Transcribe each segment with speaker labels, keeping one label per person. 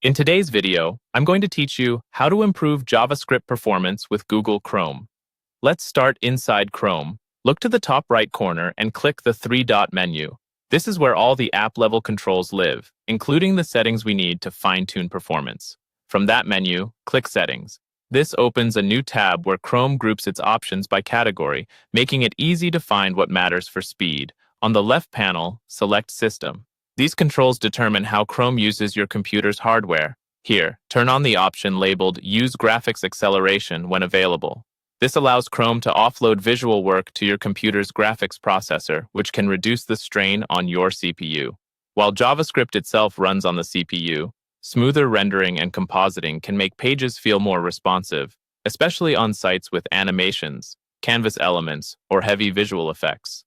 Speaker 1: In today's video, I'm going to teach you how to improve JavaScript performance with Google Chrome. Let's start inside Chrome. Look to the top right corner and click the three-dot menu. This is where all the app-level controls live, including the settings we need to fine-tune performance. From that menu, click Settings. This opens a new tab where Chrome groups its options by category, making it easy to find what matters for speed. On the left panel, select System. These controls determine how Chrome uses your computer's hardware. Here, turn on the option labeled Use Graphics Acceleration when available. This allows Chrome to offload visual work to your computer's graphics processor, which can reduce the strain on your CPU. While JavaScript itself runs on the CPU, smoother rendering and compositing can make pages feel more responsive, especially on sites with animations, canvas elements, or heavy visual effects.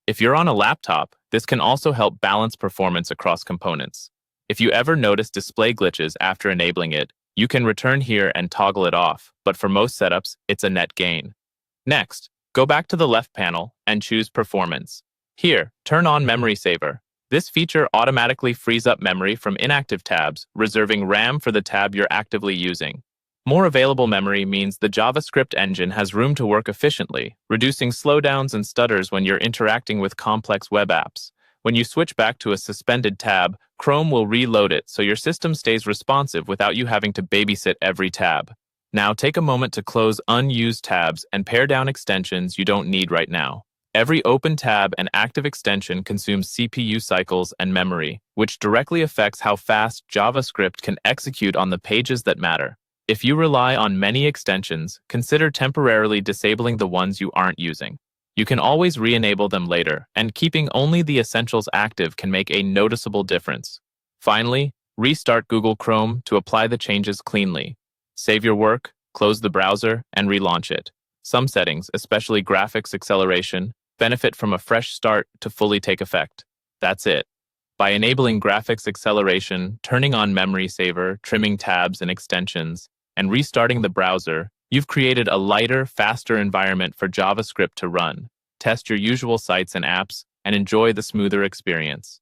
Speaker 1: If you're on a laptop, this can also help balance performance across components. If you ever notice display glitches after enabling it, you can return here and toggle it off, but for most setups, it's a net gain. Next, go back to the left panel and choose Performance. Here, turn on Memory Saver. This feature automatically frees up memory from inactive tabs, reserving RAM for the tab you're actively using. More available memory means the JavaScript engine has room to work efficiently, reducing slowdowns and stutters when you're interacting with complex web apps. When you switch back to a suspended tab, Chrome will reload it so your system stays responsive without you having to babysit every tab. Now take a moment to close unused tabs and pare down extensions you don't need right now. Every open tab and active extension consumes CPU cycles and memory, which directly affects how fast JavaScript can execute on the pages that matter. If you rely on many extensions, consider temporarily disabling the ones you aren't using. You can always re-enable them later, and keeping only the essentials active can make a noticeable difference. Finally, restart Google Chrome to apply the changes cleanly. Save your work, close the browser, and relaunch it. Some settings, especially graphics acceleration, benefit from a fresh start to fully take effect. That's it. By enabling graphics acceleration, turning on Memory Saver, trimming tabs and extensions, and restarting the browser, you've created a lighter, faster environment for JavaScript to run. Test your usual sites and apps, and enjoy the smoother experience.